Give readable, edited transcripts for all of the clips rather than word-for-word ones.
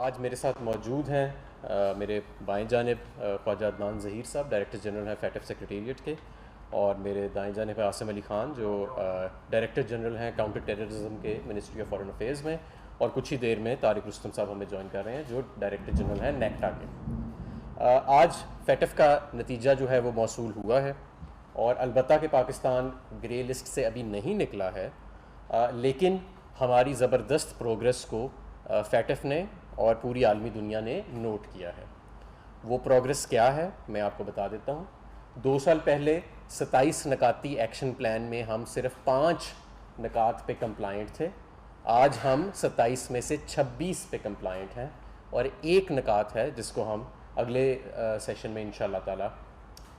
आज मेरे साथ मौजूद हैं मेरे बाएं जानिब ख्वाजा अदनान ज़हीर साहब, डायरेक्टर जनरल हैं फैटफ सेक्रेटेरिएट के, और मेरे दाएं जानिब है आसिम अली ख़ान जो डायरेक्टर जनरल हैं काउंटर टेररिज्म के मिनिस्ट्री ऑफ फॉरेन अफेयर्स में, और कुछ ही देर में तारिक रुस्तम साहब हमें ज्वाइन कर रहे हैं जो डायरेक्टर जनरल हैं नेक्टा के। आज फैटफ का नतीजा जो है वो मौसूल हुआ है, और अलबत्ता कि पाकिस्तान ग्रे लिस्ट से अभी नहीं निकला है, लेकिन हमारी ज़बरदस्त प्रोग्रेस को फैटफ ने और पूरी आलमी दुनिया ने नोट किया है। वो प्रोग्रेस क्या है मैं आपको बता देता हूँ। 2 साल पहले 27 नकाती एक्शन प्लान में हम सिर्फ 5 नकात पे कंप्लाइंट थे। आज हम 27 में से 26 पे कंप्लाइंट हैं, और एक नकात है जिसको हम अगले सेशन में इंशाल्लाह ताला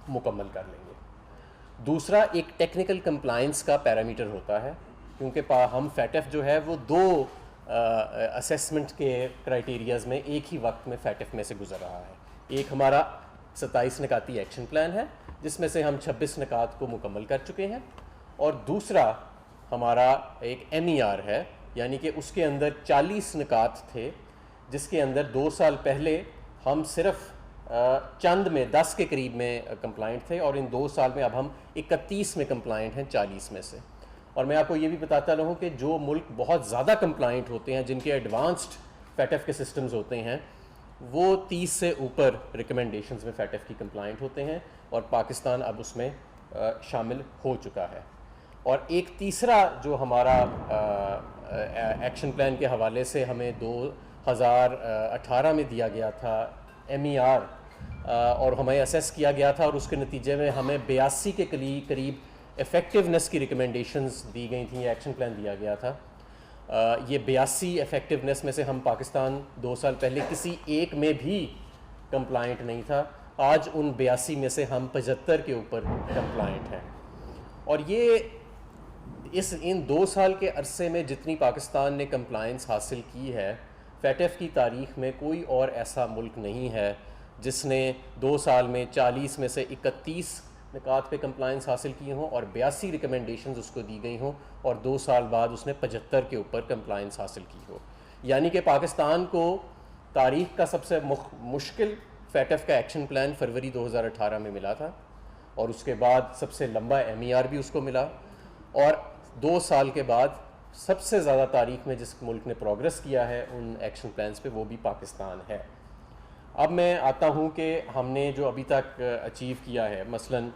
मुकम्मल कर लेंगे। दूसरा, एक टेक्निकल कंप्लाइंस का पैरामीटर होता है, क्योंकि हम फैटफ जो है वो 2 असेसमेंट के क्राइटेरियाज़ में एक ही वक्त में फैटफ में से गुजर रहा है। एक हमारा 27 नकाती एक्शन प्लान है जिसमें से हम 26 नकात को मुकम्मल कर चुके हैं, और दूसरा हमारा एक MER है, यानी कि उसके अंदर 40 नकात थे जिसके अंदर 2 साल पहले हम सिर्फ चंद में 10 के करीब में कंप्लाइंट थे, और इन 2 साल में अब हम 31 में कंप्लाइंट हैं 40 में से। और मैं आपको ये भी बताता रहूँ कि जो मुल्क बहुत ज़्यादा कंप्लाइंट होते हैं, जिनके एडवांस्ड फैटफ के सिस्टम्स होते हैं, वो 30 से ऊपर रिकमेंडेशंस में फैटफ की कंप्लाइंट होते हैं, और पाकिस्तान अब उसमें शामिल हो चुका है। और एक तीसरा जो हमारा एक्शन प्लान के हवाले से हमें 2018 में दिया गया था MER, और हमें असेस किया गया था, और उसके नतीजे में हमें 82 के करीब इफ़ेक्टिवनेस की रिकमेंडेशंस दी गई थी, एक्शन प्लान दिया गया था। ये 82 इफ़ेक्टिवनेस में से हम पाकिस्तान 2 साल पहले किसी एक में भी कंप्लाइंट नहीं था। आज उन 82 में से हम 75 के ऊपर कंप्लाइंट हैं। और ये इन 2 साल के अरसे में जितनी पाकिस्तान ने कंप्लाइंस हासिल की है, फैटफ की तारीख़ में कोई और ऐसा मुल्क नहीं है जिसने 2 साल में 40 में से 31 निकात पे कंप्लाइंस हासिल किए हों और 82 रिकमेंडेशंस उसको दी गई हों, और 2 साल बाद उसने 75 के ऊपर कंप्लाइंस हासिल की हो। यानी कि पाकिस्तान को तारीख़ का सबसे मुश्किल फैटफ का एक्शन प्लान फरवरी 2018 में मिला था, और उसके बाद सबसे लंबा MER भी उसको मिला, और 2 साल के बाद सबसे ज़्यादा तारीख़ में जिस मुल्क ने प्रोग्रेस किया है उन एक्शन प्लान्स पे, वो भी पाकिस्तान है। अब मैं आता हूँ कि हमने जो अभी तक अचीव किया है, मसलन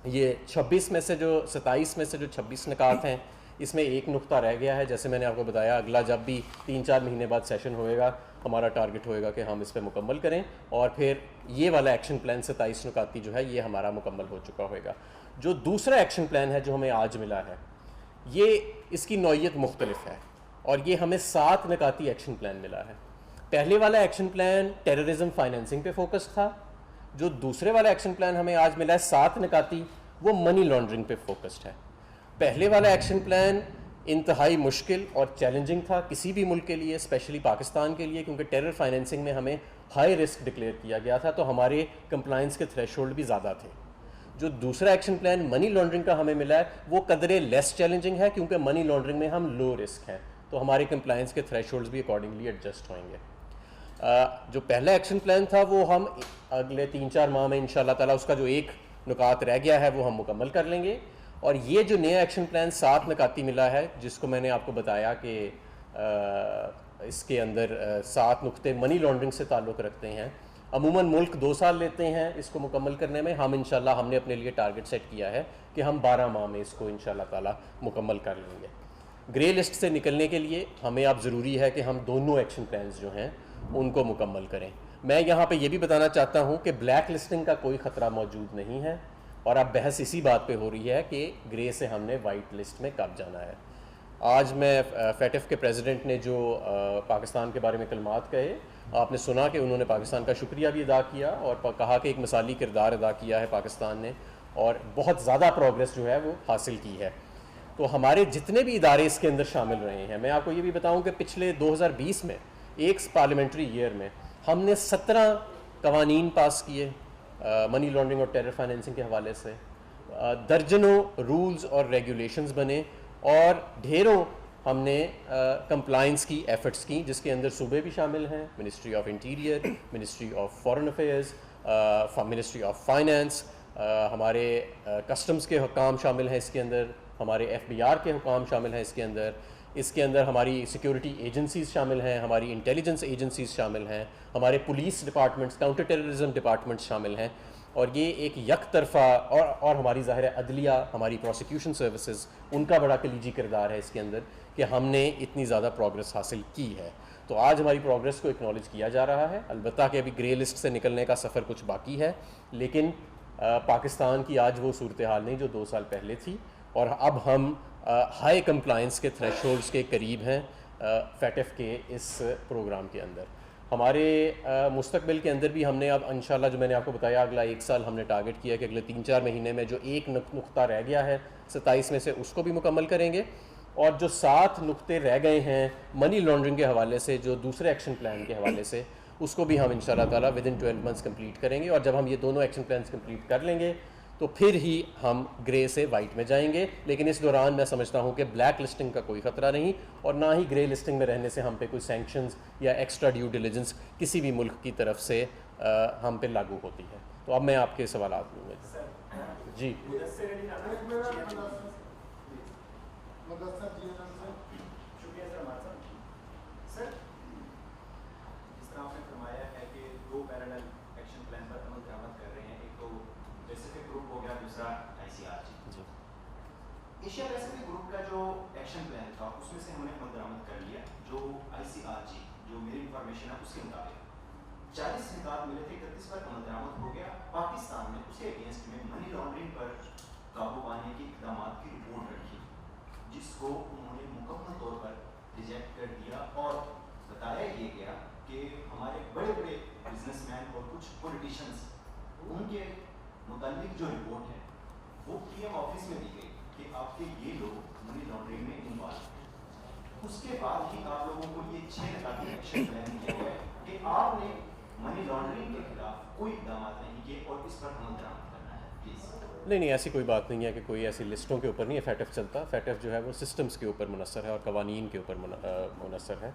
ये 26 में से जो 27 में से जो 26 निकात हैं, इसमें एक नुक्ता रह गया है। जैसे मैंने आपको बताया, अगला जब भी 3-4 महीने बाद सेशन होएगा, हमारा टारगेट होएगा कि हम इस पर मुकम्मल करें, और फिर ये वाला एक्शन प्लान 27 निकाती जो है ये हमारा मुकम्मल हो चुका होएगा। जो दूसरा एक्शन प्लान है जो हमें आज मिला है, ये इसकी नौइयत मुख्तलिफ है, और ये हमें 7 निकाती एक्शन प्लान मिला है। पहले वाला एक्शन प्लान टेररिज्म फाइनेंसिंग पे फोकस था। जो दूसरे वाला एक्शन प्लान हमें आज मिला है 7 निकाती, वो मनी लॉन्ड्रिंग पे फोकस्ड है। पहले वाला एक्शन प्लान इंतहाई मुश्किल और चैलेंजिंग था किसी भी मुल्क के लिए, स्पेशली पाकिस्तान के लिए, क्योंकि टेरर फाइनेंसिंग में हमें हाई रिस्क डिक्लेयर किया गया था, तो हमारे कंप्लाइंस के थ्रेशोल्ड भी ज़्यादा थे। जो दूसरा एक्शन प्लान मनी लॉन्ड्रिंग का हमें मिला है, वो कदरे लेस चैलेंजिंग है, क्योंकि मनी लॉन्ड्रिंग में हम लो रिस्क हैं, तो हमारे कंप्लाइंस के थ्रेशोल्ड्स भी अकॉर्डिंगली एडजस्ट होंगे। जो पहला एक्शन प्लान था वो हम अगले 3-4 माह में इंशाल्लाह ताला उसका जो एक नुकात रह गया है वो हम मुकम्मल कर लेंगे। और ये जो नया एक्शन प्लान 7 निकाती मिला है, जिसको मैंने आपको बताया कि इसके अंदर 7 नुक्ते मनी लॉन्ड्रिंग से ताल्लुक़ रखते हैं। अमूमन मुल्क 2 साल लेते हैं इसको मुकम्मल करने में, हम इंशाल्लाह हमने अपने लिए टारगेट सेट किया है कि हम 12 माह में इसको इंशाल्लाह ताला मुकम्मल कर लेंगे। ग्रे लिस्ट से निकलने के लिए हमें अब ज़रूरी है कि हम दोनों एक्शन प्लान्स जो हैं उनको मुकम्मल करें। मैं यहाँ पे ये भी बताना चाहता हूँ कि ब्लैक लिस्टिंग का कोई ख़तरा मौजूद नहीं है, और अब बहस इसी बात पे हो रही है कि ग्रे से हमने वाइट लिस्ट में कब जाना है। आज मैं फैटफ के प्रेसिडेंट ने जो पाकिस्तान के बारे में कलमात कहे, आपने सुना कि उन्होंने पाकिस्तान का शुक्रिया भी अदा किया, और कहा कि एक मिसाली किरदार अदा किया है पाकिस्तान ने, और बहुत ज़्यादा प्रोग्रेस जो है वो हासिल की है। तो हमारे जितने भी इदारे इसके अंदर शामिल रहे हैं, मैं आपको ये भी बताऊँ कि पिछले 2020 में एक पार्लियामेंट्री ईयर में हमने 17 कवानीन पास किए मनी लॉन्ड्रिंग और टेरर फाइनेंसिंग के हवाले से, दर्जनों रूल्स और रेगुलेशंस बने, और ढेरों हमने कंप्लाइंस की एफ़र्ट्स की, जिसके अंदर सूबे भी शामिल हैं, ministry of interior, ministry of foreign affairs, ministry of finance, हमारे कस्टम्स के हुकाम शामिल हैं इसके अंदर, हमारे FBI के हुकाम शामिल हैं इसके अंदर हमारी सिक्योरिटी एजेंसीज़ शामिल हैं, हमारी इंटेलिजेंस एजेंसीज़ शामिल हैं, हमारे police departments, counter terrorism departments शामिल हैं। और ये एक यक तरफ़ा और हमारी ज़ाहिर अदलिया, हमारी प्रोसिक्यूशन सर्विसेज, उनका बड़ा कलीजी किरदार है इसके अंदर कि हमने इतनी ज़्यादा प्रोग्रेस हासिल की है। तो आज हमारी प्रोग्रेस को एक्नॉलेज किया जा रहा है। अलबत्ता कि अभी ग्रे लिस्ट से निकलने का सफ़र कुछ बाकी है, लेकिन पाकिस्तान की आज वो सूरत हाल नहीं जो 2 साल पहले थी, और अब हम हाई कंप्लाइंस के थ्रेशोल्ड्स के करीब हैं फैटफ के इस प्रोग्राम के अंदर। हमारे मुस्तकबिल के अंदर भी हमने अब इंशाल्लाह, जो मैंने आपको बताया, अगला 1 साल हमने टारगेट किया कि अगले 3-4 महीने में जो एक नुक्ता रह गया है 27 में से, उसको भी मुकम्मल करेंगे। और जो 7 नुक्ते रह गए हैं मनी लॉन्ड्रिंग के हवाले से, जो दूसरे एक्शन प्लान के हवाले से, उसको भी हम इंशाल्लाह ताला विदिन 12 मंथ्स कंप्लीट करेंगे। और जब हम ये दोनों एक्शन प्लान्स कंप्लीट कर लेंगे तो फिर ही हम ग्रे से वाइट में जाएंगे। लेकिन इस दौरान मैं समझता हूँ कि ब्लैक लिस्टिंग का कोई ख़तरा नहीं, और ना ही ग्रे लिस्टिंग में रहने से हम पे कोई सैंक्शंस या एक्स्ट्रा ड्यू डिलिजेंस किसी भी मुल्क की तरफ से हम पे लागू होती है। तो अब मैं आपके सवाल लूँगा जी। एशिया पैसिफिक ग्रुप का जो एक्शन प्लान था उसमें से हमने अमल दरामद कर लिया। जो ICRG, जो मेरी इंफॉर्मेशन है उसके मुताबिक 40 निकात मिले थे, 31 पर अमल दरामद हो गया। पाकिस्तान ने उसके अगेंस्ट में मनी लॉन्ड्रिंग पर काबू पाने के इकदाम की रिपोर्ट रखी, जिसको उन्होंने मुकम्मल तौर पर रिजेक्ट कर दिया और बताया ये गया कि हमारे बड़े बड़े बिजनेसमैन और कुछ पॉलिटिशियंस, उनके मुतालिक जो रिपोर्ट है वो PM ऑफिस में दी गई कि आपके ये लोग मनी लॉन्ड्रिंग में इन्वॉल्व हैं। उसके बाद ही आप लोगों को ये 6 निकाती एक्शन प्लान दिया गया कि आपने मनी लॉन्ड्रिंग के खिलाफ कोई इकदाम नहीं किए और इस पर अमल दरामद करना है प्लीज़। नहीं, ऐसी कोई बात नहीं है कि कोई ऐसी लिस्टों के ऊपर नहीं है फैटफ चलता। फैटफ जो है वो सिस्टम्स के ऊपर मुनसर है और कवानीन के ऊपर मुनसर है।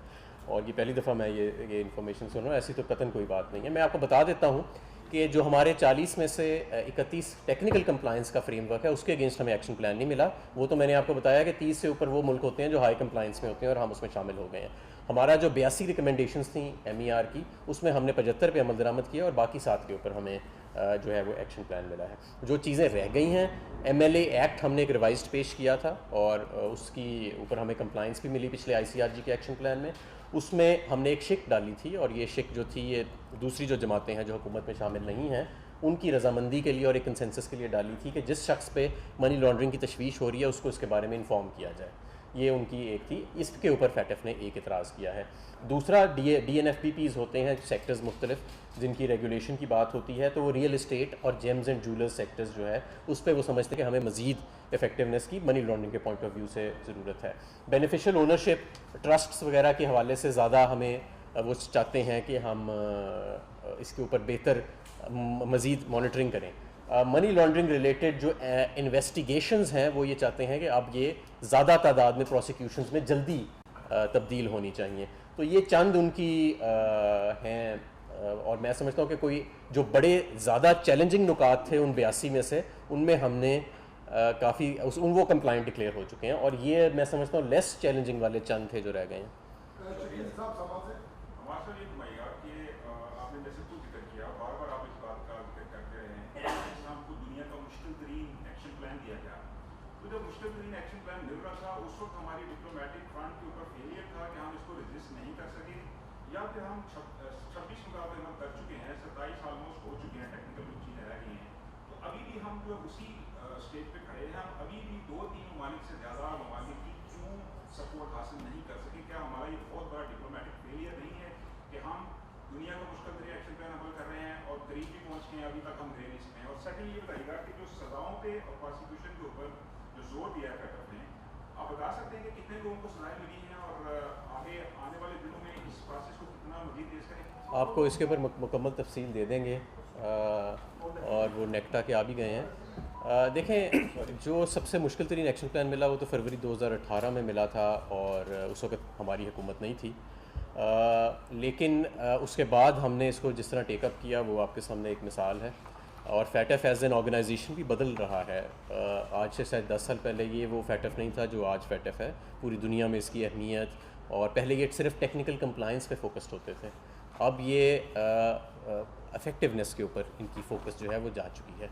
और ये पहली दफ़ा मैं ये इन्फॉर्मेशन सुन रहा हूँ, ऐसी तो कतन कोई बात नहीं है। मैं आपको बता देता हूँ कि जो हमारे 40 में से 31 टेक्निकल कंप्लाइंस का फ्रेमवर्क है, उसके अगेंस्ट हमें एक्शन प्लान नहीं मिला। वो तो मैंने आपको बताया कि 30 से ऊपर वो मुल्क होते हैं जो हाई कंप्लाइंस में होते हैं और हम उसमें शामिल हो गए हैं। हमारा जो 82 रिकमेंडेशंस थी MER की, उसमें हमने 75 पे अमल दरामद किया और बाकी 7 के ऊपर हमें जो है वो एक्शन प्लान मिला है। जो चीज़ें रह गई हैं, MLA एक्ट हमने एक रिवाइज्ड पेश किया था और उसकी ऊपर हमें कंप्लाइंस भी मिली पिछले ICRG के एक्शन प्लान में। उसमें हमने एक शिक डाली थी और ये शिक जो थी, ये दूसरी जो जमातें हैं जो हुकूमत में शामिल नहीं हैं उनकी रजामंदी के लिए और एक कंसेंसस के लिए डाली थी कि जिस शख्स पे मनी लॉन्ड्रिंग की तशवीश हो रही है उसको इसके बारे में इन्फॉर्म किया जाए। ये उनकी एक थी, इसके ऊपर फैटफ ने एक इतराज़ किया है। दूसरा DNFBPs होते हैं सेक्टर्स मुख्तलिफ, जिनकी रेगुलेशन की बात होती है, तो वो रियल इस्टेट और जेम्स एंड ज्वेलर्स सेक्टर्स जो है उस पर वो समझते हैं कि हमें मज़ीद इफेक्टिवनेस की मनी लॉन्ड्रिंग के पॉइंट ऑफ व्यू से ज़रूरत है। बेनिफिशियल ओनरशिप ट्रस्ट्स वगैरह के हवाले से ज़्यादा हमें वो चाहते हैं कि हम इसके ऊपर बेहतर मज़ीद मॉनिटरिंग करें। मनी लॉन्ड्रिंग रिलेटेड जो इन्वेस्टिगेशंस हैं वो ये चाहते हैं कि अब ये ज़्यादा तादाद में प्रोसिक्यूशंस में जल्दी तब्दील होनी चाहिए। तो ये चंद उनकी हैं और मैं समझता हूँ कि कोई जो बड़े ज़्यादा चैलेंजिंग नुकात थे उन 82 में से, उनमें हमने काफ़ी वो कंप्लाइंट डिक्लेयर हो चुके हैं और ये मैं समझता हूँ लेस चैलेंजिंग वाले चंद थे जो रह गए हैं। एक्शन प्लान मिल रहा था उस वक्त हमारी डिप्लोमेटिक फ्रंट के ऊपर फेलियर था कि हम इसको रेजिस्ट नहीं कर सके, या फिर हम 26 मुकाबले हम कर चुके हैं, 27 ऑलमोस्ट हो चुके हैं, टेक्निकल कुछ चीज़ें रह गई हैं, तो अभी भी हम जो उसी स्टेज पे खड़े हैं, हम अभी भी 2-3 ममालिक से ज़्यादा ममालिक की क्यों सपोर्ट हासिल नहीं कर सके? क्या हमारा ये बहुत बड़ा डिप्लोमेटिक फेलियर नहीं है कि हम दुनिया का मुश्किल तरीन एक्शन प्लान अमल कर रहे हैं और करीब भी पहुँच गए हैं, अभी तक हम ग्रे लिस्ट में हैं? और सेकंड ये बताइएगा कि जो सज़ाओं पे और प्रोसिक्यूशन के ऊपर जो जोर दिया है फैटफ ने, आप बता सकते हैं कि कितने लोगों को सजाएं मिली हैं और आगे आने वाले दिनों में इस प्रोसेस को कितना मज़ीद तेज़ करें? आपको इसके ऊपर मुकम्मल तफसील दे देंगे और वो नेक्टा के आ भी गए हैं। देखें, जो सबसे मुश्किल तरीन एक्शन प्लान मिला वो तो फरवरी 2018 में मिला था और उस वक्त हमारी हुकूमत नहीं थी। लेकिन उसके बाद हमने इसको जिस तरह टेकअप किया वो आपके सामने एक मिसाल है। और फैटफ एज एन ऑर्गेनाइजेशन भी बदल रहा है। आज से शायद 10 साल पहले ये वो फैटफ नहीं था जो आज फैटफ है। पूरी दुनिया में इसकी अहमियत, और पहले ये सिर्फ टेक्निकल कंप्लाइंस पे फोकस्ड होते थे, अब ये इफ़ेक्टिवनेस के ऊपर इनकी फ़ोकस जो है वो जा चुकी है।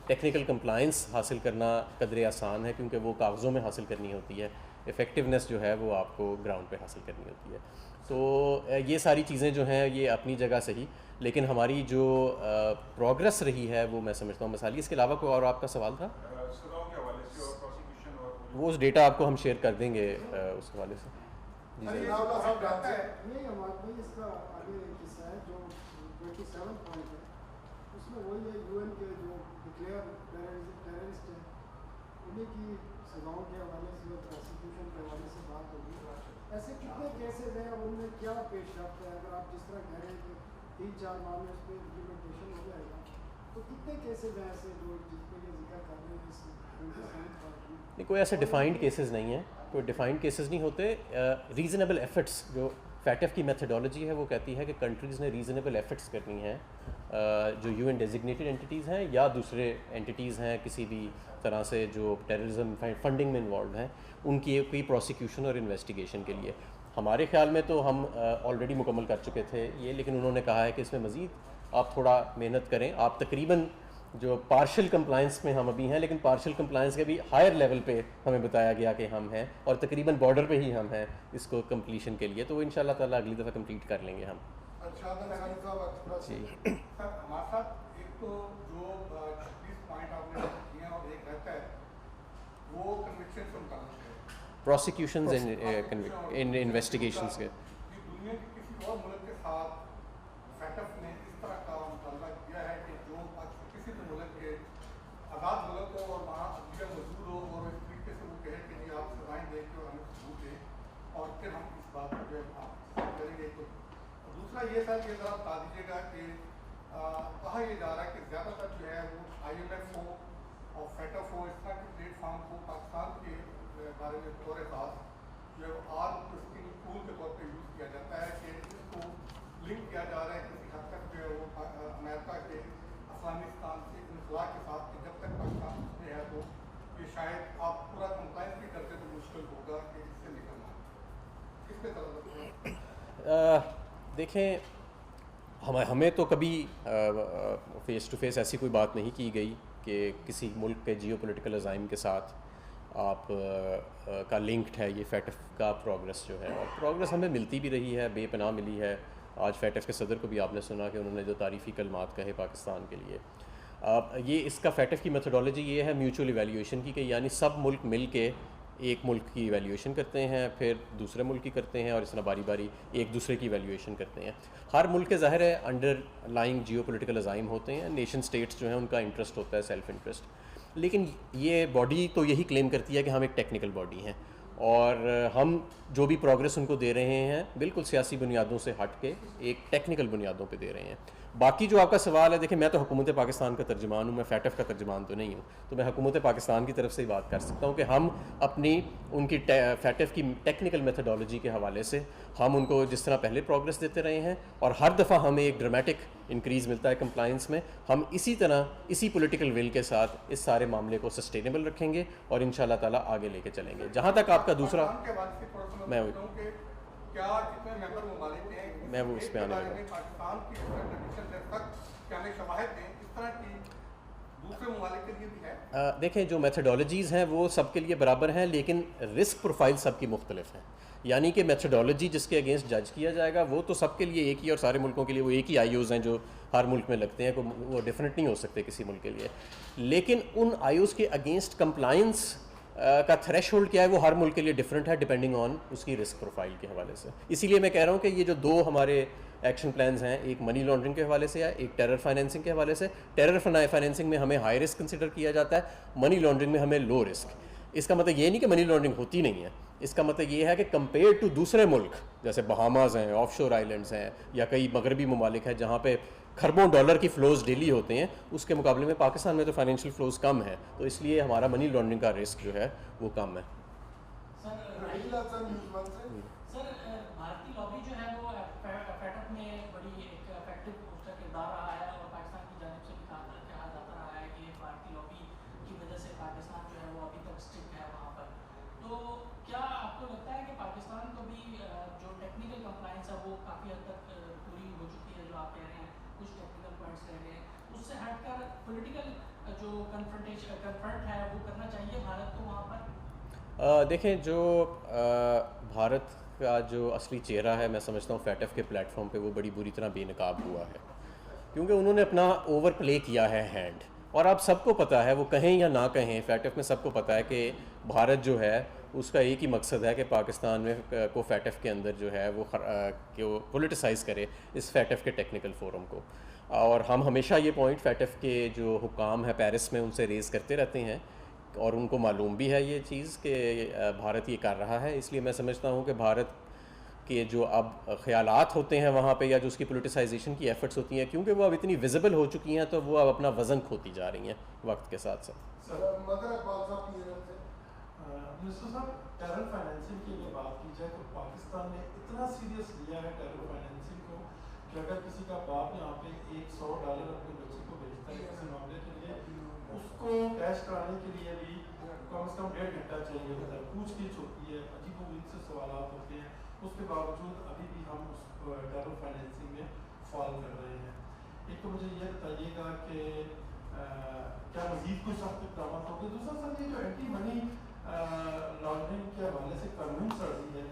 टेक्निकल कंप्लाइंस हासिल करना कदरे आसान है क्योंकि वो कागज़ों में हासिल करनी होती है, इफ़ेक्टिवनेस जो है वो आपको ग्राउंड पे हासिल करनी होती है। तो ये सारी चीज़ें जो हैं ये अपनी जगह सही, लेकिन हमारी जो प्रोग्रेस रही है वो मैं समझता हूँ मिसाली। इसके अलावा कोई और आपका सवाल था? सजाओं के हवाले से और प्रोसिक्यूशन और वो उस डेटा आपको हम शेयर कर देंगे उस हवाले से। जी अरे सर। रावला साहब जानते हैं नहीं, हमारे भाई इसका आगे किस्सा है जो 27 पॉइंट है, उसमें वही है यूएन के जो डिक्लेयर टेररिस्ट है उन्हीं की सजाओं के हवाले से और प्रोसिक्यूशन के हवाले से बात होगी। ऐसे कितने केसेज हैं, उनमें क्या पेश रफ्त है? अगर आप जिस तरह कह रहे हैं कि 3-4 माह में उस पर इम्प्लीमेंटेशन हो जाएगा, तो कितने केसेज हैं ऐसे जो जिस पर ये जिक्र कर रहे हैं? नहीं, कोई ऐसे डिफाइंड केसेस नहीं है, कोई डिफाइंड केसेस नहीं होते। रीज़नेबल एफर्ट्स, जो फैटफ की मेथडोलॉजी है वो कहती है कि कंट्रीज़ ने रीज़नेबल एफर्ट्स करनी है, जो यूएन डेजिग्नेटेड एंटिटीज़ हैं या दूसरे एंटिटीज़ हैं किसी भी तरह से जो टेररिज्म फंडिंग में इन्वॉल्व हैं, उनकी कोई प्रोसिक्यूशन और इन्वेस्टिगेशन के लिए। हमारे ख्याल में तो हम ऑलरेडी मुकम्मल कर चुके थे ये, लेकिन उन्होंने कहा है कि इसमें मज़ीद आप थोड़ा मेहनत करें। आप तकरीबन जो पार्शियल कंप्लाइंस में हम अभी हैं, लेकिन पार्शियल कंप्लाइंस के भी हायर लेवल पे हमें बताया गया कि हम हैं, और तकरीबन बॉर्डर पे ही हम हैं इसको कंप्लीशन के लिए। तो वो इंशाल्लाह ताला अगली दफ़ा कंप्लीट कर लेंगे हम। अच्छा जी सर, हमारे साथ एक तो जो 26 पॉइंट आपने किए हैं और एक रहता है वो कन्विक्शन से मुताल्लिक है, प्रोसिक्यूशंस इन इन्वेस्टिगेशंस के। कि दुनिया के किसी और मुल्क के साथ फैटफ ने इस तरह का मुतालबा किया है कि जो किसी भी मुल्क के आज़ाद मुल्क हो और वहाँ अदलिया मौजूद हो और इस तरीके से वो कहे कि जी आप सजाएँ दें के और हमें सबूत दें और फिर हम इस बात को जो है आप करेंगे। तो दूसरा ये सर, ये ज़रा बता दीजिएगा कि कहा यह जा रहा है कि ज़्यादातर जो है वो IMF हो और फैटफ हो, इस तरह के प्लेटफॉर्म को पाकिस्तान के बारे में तौर ख़ास जो है आर्म ट्विस्टिंग टूल के तौर पर यूज़ किया जाता है कि इसको लिंक किया जा रहा है किसी हद तक जो है वो अमेरिका के अफगानिस्तान से इनखला के साथ कि जब तक पाकिस्तान उसमें है तो ये शायद आप पूरा कंप्लाइंस भी करते तो मुश्किल होगा कि इससे निकलना। किस पे तरह देखें, हमें तो कभी फ़ेस टू फेस ऐसी कोई बात नहीं की गई कि किसी मुल्क के जियोपॉलिटिकल अज़ाइम के साथ आप का लिंक्ड है ये फैटफ का प्रोग्रेस जो है। और प्रोग्रेस हमें मिलती भी रही है, बेपनाह मिली है। आज फैटफ के सदर को भी आपने सुना कि उन्होंने जो तारीफ़ी कलमात कहे पाकिस्तान के लिए। ये इसका फैटफ की मेथडोलॉजी ये है म्यूचुअल इवैल्यूएशन की, कि यानी सब मुल्क मिल के एक मुल्क की इवैल्यूएशन करते हैं, फिर दूसरे मुल्क की करते हैं, और इस तरह बारी बारी एक दूसरे की इवैल्यूएशन करते हैं। हर मुल्क के ज़ाहिर है अंडरलाइंग जियोपॉलिटिकल अज़ाइम होते हैं, नेशन स्टेट्स जो हैं उनका इंटरेस्ट होता है, सेल्फ इंटरेस्ट। लेकिन ये बॉडी तो यही क्लेम करती है कि हम एक टेक्निकल बॉडी हैं, और हम जो भी प्रोग्रेस उनको दे रहे हैं बिल्कुल सियासी बुनियादों से हट के एक टेक्निकल बुनियादों पे दे रहे हैं। बाकी जो आपका सवाल है, देखिए मैं तो हुकूमत पाकिस्तान का तर्जुमान हूँ, मैं फैटफ का तर्जुमान तो नहीं हूँ, तो मैं हुकूमत पाकिस्तान की तरफ से ही बात कर सकता हूँ कि हम अपनी उनकी फैटफ की टेक्निकल मेथडोलॉजी के हवाले से हम उनको जिस तरह पहले प्रोग्रेस देते रहे हैं, और हर दफ़ा हमें एक ड्रामेटिक इंक्रीज़ मिलता है कंप्लाइंस में, हम इसी तरह इसी पॉलिटिकल विल के साथ इस सारे मामले को सस्टेनेबल रखेंगे और इंशाल्लाह ताला आगे लेके चलेंगे। जहाँ तक आपका दूसरा, मैं वो उस पर आने वाला पाकिस्तान की कंडीशन तक क्या हमें शवाहिद दें इस तरह की दूसरे ममालिक के लिए भी है? देखें, जो मेथडोलॉजीज़ हैं वो सबके लिए बराबर हैं, लेकिन रिस्क प्रोफाइल सबकी मुख्तलिफ है। यानी कि मेथडोलॉजी जिसके अगेंस्ट जज किया जाएगा वो तो सबके लिए एक ही, और सारे मुल्कों के लिए वो एक ही IOs हैं जो हर मुल्क में लगते हैं, वो डिफरेंट नहीं हो सकते किसी मुल्क के लिए। लेकिन उन IOs के अगेंस्ट कंप्लाइंस का थ्रेशोल्ड क्या है वो हर मुल्क के लिए डिफरेंट है, डिपेंडिंग ऑन उसकी रिस्क प्रोफाइल के हवाले से। इसीलिए मैं कह रहा हूँ कि ये जो दो हमारे एक्शन प्लान्स हैं, एक मनी लॉन्ड्रिंग के हवाले से है, एक टेरर फाइनेंसिंग के हवाले से। टेरर फाइनेंसिंग में हमें हाई रिस्क कंसिडर किया जाता है, मनी लॉन्ड्रिंग में हमें लो रिस्क। इसका मतलब ये नहीं कि मनी लॉन्ड्रिंग होती नहीं है, इसका मतलब ये है कि कंपेयर टू दूसरे मुल्क जैसे बहामास हैं, ऑफशोर आइलैंड्स हैं, या कई मगरबी ममालिक हैं जहाँ पे खरबों डॉलर की फ़्लोज़ डेली होते हैं, उसके मुकाबले में पाकिस्तान में तो फाइनेंशियल फ़्लोज़ कम है, तो इसलिए हमारा मनी लॉन्ड्रिंग का रिस्क जो है वो कम है। सर भारतीय लॉबी जो है वो फैटफ में बड़ी एक इफेक्टिव उसका किरदार रहा है और पाकिस्तान की जानिब से भी कहा जाता रहा है कि भारतीय लॉबी की वजह से पाकिस्तान जो है वो अभी तक स्टिक है वहाँ पर। तो क्या आपको लगता है कि पाकिस्तान को भी जो टेक्निकल कंप्लायंस है वो काफ़ी हद तक पूरी हो चुकी है, जो आप कह रहे हैं कुछ टेक्निकल पॉइंट्स रह गए हैं, उससे हटकर पॉलिटिकल जो कन्फ्रंट है वो करना चाहिए भारत को वहाँ पर? देखें, जो भारत का जो असली चेहरा है, मैं समझता हूँ फैटफ के प्लेटफॉर्म पे वो बड़ी बुरी तरह बेनकाब हुआ है, क्योंकि उन्होंने अपना ओवर प्ले किया है हैंड। और आप सबको पता है, वो कहें या ना कहें, फैटफ में सबको पता है कि भारत जो है उसका एक ही मकसद है कि पाकिस्तान में को फैटफ के अंदर जो है वो पोलिटिसाइज़ करे इस फैटफ के टेक्निकल फोरम को। और हम हमेशा ये पॉइंट फैटफ के जो हुकाम है पेरिस में उनसे रेज़ करते रहते हैं, और उनको मालूम भी है ये चीज़ कि भारत ये कर रहा है। इसलिए मैं समझता हूँ कि भारत के जो अब ख्यालात होते हैं वहाँ पे, या जो उसकी पोलिटिसाइजेशन की एफर्ट्स होती हैं, क्योंकि वो अब इतनी विजिबल हो चुकी हैं, तो वो अब अपना वज़न खोती जा रही हैं वक्त के साथ साथ। मिनिस्टर साहब, टेरर फाइनेंसिंग की अगर बात की जाए तो पाकिस्तान ने इतना सीरियस लिया है टेरर फाइनेंसिंग को कि अगर किसी का बाप यहाँ पे $100 अपने बच्चे को भेजता है किसी मामले के लिए, उसको कैश कराने के लिए भी कम से कम 1.5 घंटा चाहिए होता है, पूछगिछ होती है, अजीबोगरीब से सवालात होते हैं, उसके बावजूद अभी भी हम उस टेरर फाइनेंसिंग में फॉल कर रहे हैं। एक तो मुझे ये बताइएगा कि क्या मज़ीद कुछ सख्त इक़दाम होंगे? दूसरा सर, ये जो एंटी मनी लॉन्ड्रिंग के हवाले से कानून साजी है,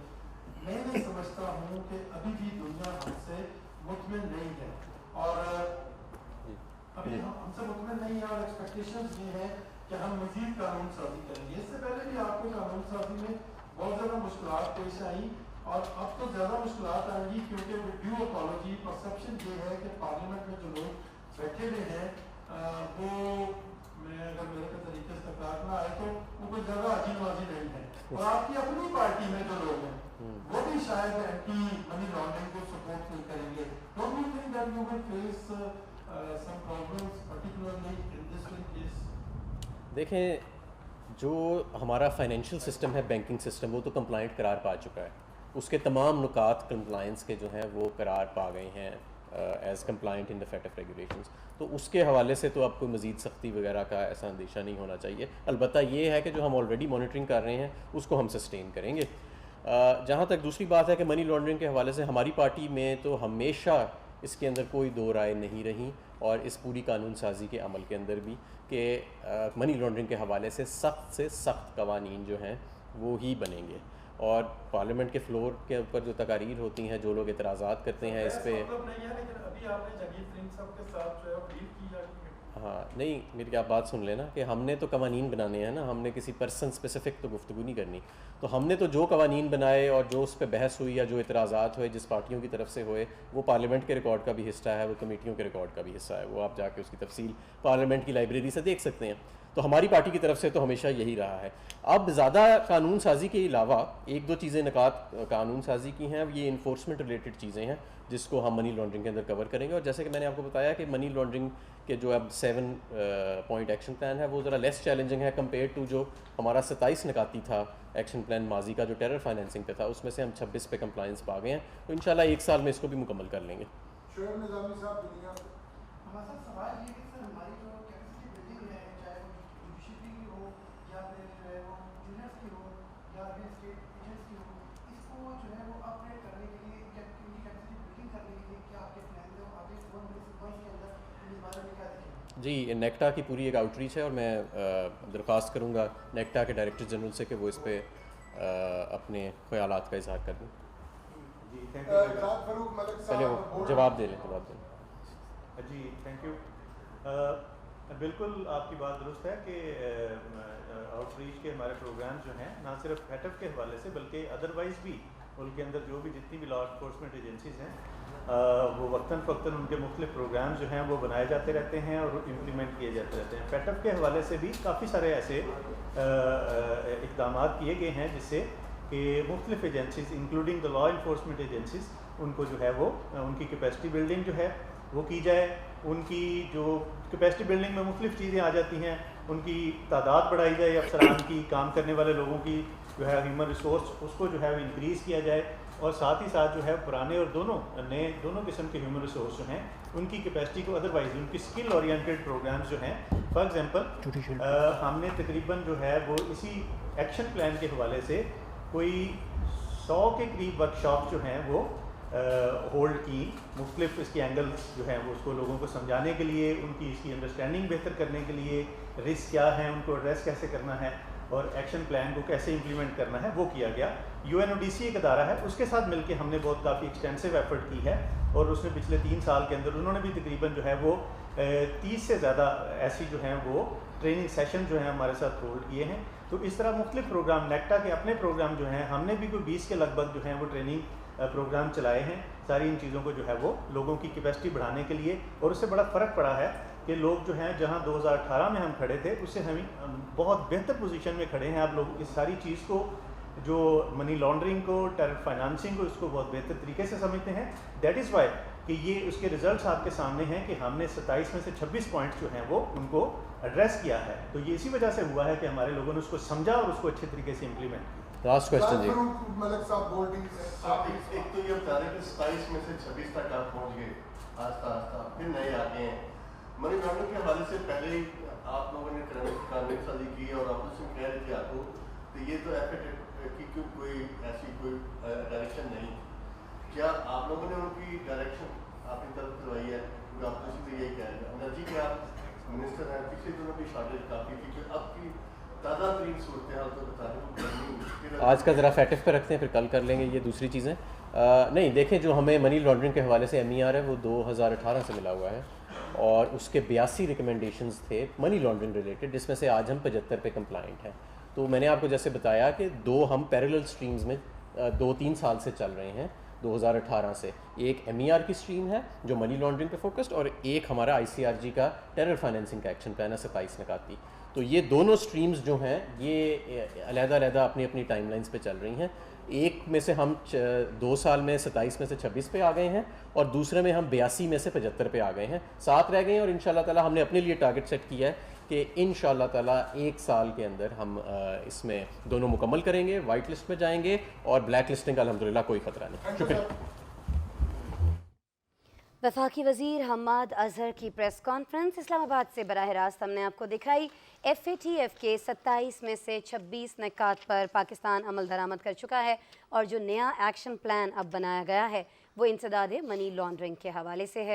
मैं नहीं समझता हूँ कि अभी भी दुनिया हमसे मुतमिन नहीं है, और अभी हमसे मुतमिन नहीं है, और एक्सपेक्टेशंस ये है कि हम मज़ीद कानून साजी करेंगे। इससे पहले भी आपको कानून साजी में बहुत ज़्यादा मुश्किलात पेश आई, और अब तो ज़्यादा मुश्किलात आएंगी, क्योंकि ड्यू अपॉलॉजी परसेप्शन ये है कि पार्लियामेंट में जो लोग बैठे हुए हैं वो, मैं अगर मेरे के तरीके से तकरार ना आए तो वो कोई ज़्यादा अजीनबाजी नहीं है, और आपकी अपनी पार्टी में जो लोग हैं वो भी शायद एंटी मनी लॉन्ड्रिंग को सपोर्ट नहीं करेंगे। Don't you think that you will face some problems particularly in this case? देखें, जो हमारा फाइनेंशियल सिस्टम है, बैंकिंग सिस्टम, वो तो कंप्लाइंट करार पा चुका है, उसके तमाम नुकात कंप्लाइंस के जो हैं वो करार पा गए हैं as compliant in the FATF regulations. तो उसके हवाले से तो आपको मज़ीद सख्ती वगैरह का ऐसा अंदेशा नहीं होना चाहिए। अलबत्ता ये है कि जो हम ऑलरेडी मॉनिटरिंग कर रहे हैं उसको हम सस्टेन करेंगे। जहाँ तक दूसरी बात है कि मनी लॉन्ड्रिंग के हवाले से हमारी पार्टी में तो हमेशा इसके अंदर कोई दो राय नहीं रही, और इस पूरी कानून साजी के अमल के अंदर भी, कि मनी लॉन्ड्रिंग के हवाले से सख्त कवानीन जो हैं वो ही बनेंगे। और पार्लियामेंट के फ्लोर के ऊपर जो तकारीर होती हैं, जो लोग एतराज़ात करते हैं इस पर, हाँ नहीं, मेरी आप बात सुन लेना कि हमने तो कवानीन बनाने हैं ना, हमने किसी पर्सन स्पेसिफिक तो गुफ्तगू नहीं करनी। तो हमने तो जो कवानीन बनाए और जो उस पर बहस हुई या जो एतराज़ात हुए जिस पार्टियों की तरफ से हुए, वो पार्लियामेंट के रिकॉर्ड का भी हिस्सा है, वो कमेटियों के रिकॉर्ड का भी हिस्सा है, वो आप जाके उसकी तफसील पार्लियामेंट की लाइब्रेरी से देख सकते हैं। तो हमारी पार्टी की तरफ से तो हमेशा यही रहा है। अब ज़्यादा कानून साजी के अलावा एक दो चीज़ें नकात कानून साजी की हैं, ये इन्फोर्समेंट रिलेटेड चीज़ें हैं जिसको हम मनी लॉन्ड्रिंग के अंदर कवर करेंगे। और जैसे कि मैंने आपको बताया कि मनी लॉन्ड्रिंग के जो अब 7 पॉइंट एक्शन प्लान है वो ज़रा लेस चैलेंजिंग है कंपेयर टू जो हमारा 27 नकाती था एक्शन प्लान माजी का जो टेरर फाइनेंसिंग पे था, उसमें से हम 26 पे कंप्लाइंस पा गए हैं। तो इंशाल्लाह 1 साल में इसको भी मुकम्मल कर लेंगे। शोएब निज़ामी साहब, दुनिया हमारा सर सवाल ये कि सर हमारी जो कैपेसिटी बिल्डिंग है, चाहे वो जुडिशरी की हो या फिर जो है वो जूनियर्स की हो या फिर स्टेट एजेंट्स की हो, इसको जो है वो अपग्रेड करने के लिए या इनकी कैपेसिटी बिल्डिंग करने के लिए क्या आपके प्लान है? आगे 1 month के अंदर इस बारे में क्या देखेंगे? जी, नेक्टा की पूरी एक आउटरीच है, और मैं दरख्वास्त करूँगा नेक्टा के डायरेक्टर जनरल से कि वो इस पर अपने ख्यालात का इजहार कर दें। पहले वो जवाब दे लें, जवाब दें। जी थैंक यू। बिल्कुल आपकी बात दुरुस्त है कि आउटरीच के हमारे प्रोग्राम जो हैं ना सिर्फ फैटफ के हवाले से बल्कि अदरवाइज़ भी मुल्क के अंदर जो भी जितनी भी लॉ इन्फोर्समेंट एजेंसीज़ हैं वो वक्तन फ़क्तन उनके मुख्तलिफ प्रोग्राम जो हैं वो बनाए जाते रहते हैं और इम्प्लीमेंट किए जाते रहते हैं। फैटफ के हवाले से भी काफ़ी सारे ऐसे इक़दाम किए गए हैं जिससे कि मुख्तलिफ agencies including the law enforcement agencies उनको जो है वो उनकी कैपेसिटी बिल्डिंग जो है वो की जाए। उनकी जो कैपेसिटी बिल्डिंग में मुख्तलिफ चीज़ें आ जाती हैं, उनकी तादाद बढ़ाई जाए, अफसरान की, काम करने वाले लोगों की जो है ह्यूमन रिसोर्स उसको जो है वो इंक्रीज़ किया जाए, और साथ ही साथ जो है पुराने और नए दोनों किस्म के ह्यूमन रिसोर्स जो हैं उनकी कैपेसिटी को अदरवाइज उनकी स्किल ओरिएंटेड प्रोग्राम्स जो हैं, फॉर एग्जांपल हमने तकरीबन जो है वो इसी एक्शन प्लान के हवाले से कोई 100 के करीब वर्कशॉप जो हैं वो होल्ड की, मुख्तलिफ इसके एंगल्स जो हैं वो उसको लोगों को समझाने के लिए, उनकी इसकी अंडरस्टैंडिंग बेहतर करने के लिए, रिस्क क्या है, उनको एड्रेस कैसे करना है और एक्शन प्लान को कैसे इंप्लीमेंट करना है, वो किया गया। UNODC एक अदारा है, उसके साथ मिलकर हमने बहुत काफ़ी एक्सटेंसिव एफर्ट की है, और उसने पिछले 3 साल के अंदर उन्होंने भी तकरीबन जो है वो 30 से ज़्यादा ऐसी जो हैं वो ट्रेनिंग सेशन जो हैं हमारे साथ होल्ड किए हैं। तो इस तरह मुख्तलिफ प्रोग्राम, नेक्टा के अपने प्रोग्राम जो हैं, हमने भी कोई 20 के लगभग जो हैं वो ट्रेनिंग प्रोग्राम चलाए हैं, सारी इन चीज़ों को जो है वो लोगों की कैपेसिटी बढ़ाने के लिए। और उससे बड़ा फ़र्क पड़ा है कि लोग जो हैं जहां 2018 में हम खड़े थे उससे हम बहुत बेहतर पोजीशन में खड़े हैं। आप लोग इस सारी चीज़ को, जो मनी लॉन्ड्रिंग को, टेरर फाइनेंसिंग को, इसको बहुत बेहतर तरीके से समझते हैं। दैट इज़ वाई कि ये उसके रिजल्ट्स आपके सामने हैं कि हमने 27 में से 26 पॉइंट्स जो हैं वो उनको एड्रेस किया है। तो ये इसी वजह से हुआ है कि हमारे लोगों ने उसको समझा और उसको अच्छे तरीके से इम्प्लीमेंट किया। लास्ट क्वेश्चन जी। मलिक साहब बोल्डिंग आप एक तो ये बता रहे हैं कि 27 में से 26 तक आप पहुंच गए आस्ता आस्ता, फिर नए आते हैं। मनी लॉन्ड्रिंग के हवाले से पहले ही आप लोगों ने कानून साजी की और ऑपोजिशन कह रही थी आपको, तो ये तो एफर्ट की क्यों कोई ऐसी कोई डायरेक्शन नहीं, क्या आप लोगों ने उनकी डायरेक्शन आपकी तरफ करवाई है? क्योंकि ऑपोजिशन तो यही कह रहे हैं। एनर्जी के आप मिनिस्टर हैं, पिछले दिनों की शॉर्टेज काफ़ी थी, फिर अब की ताज़ा तरीन सूरत हाल तो बता दें। आज का ज़रा फैटिव पे रखते हैं, फिर कल कर लेंगे ये दूसरी चीज़ें। नहीं देखें, जो हमें मनी लॉन्ड्रिंग के हवाले से MER है वो 2018 से मिला हुआ है, और उसके 82 रिकमेंडेशंस थे मनी लॉन्ड्रिंग रिलेटेड, जिसमें से आज हम 75 पे कंप्लाइंट हैं। तो मैंने आपको जैसे बताया कि 2 हम पैरेलल स्ट्रीम्स में 2-3 साल से चल रहे हैं 2018 से। एक MER की स्ट्रीम है जो मनी लॉन्ड्रिंग पे फोकस्ड, और एक हमारा ICRG का टेरर फाइनेंसिंग का एक्शन प्लान है 27 निकाती। तो ये दोनों स्ट्रीम्स जो हैं ये अलग-अलग अपनी अपनी टाइमलाइंस पे चल रही हैं। एक में से हम 2 साल में 27 में से 26 पे आ गए हैं, और दूसरे में हम 82 में से 75 पे आ गए हैं, 7 रह गए हैं। और इंशाल्लाह ताला हमने अपने लिए टारगेट सेट किया है कि इंशाल्लाह ताला 1 साल के अंदर हम इसमें दोनों मुकम्मल करेंगे, वाइट लिस्ट में जाएंगे, और ब्लैक लिस्टिंग का अल्हम्दुलिल्लाह कोई ख़तरा नहीं। शुक्रिया। वफाकी वज़ीर हम्माद अजहर की प्रेस कॉन्फ्रेंस इस्लामाबाद से बराह रास्त हमने आपको दिखाई। FATF के 27 में से 26 निकात पर पाकिस्तान अमल दरामद कर चुका है, और जो नया एक्शन प्लान अब बनाया गया है वो इंसदाद मनी लॉन्ड्रिंग के हवाले से है।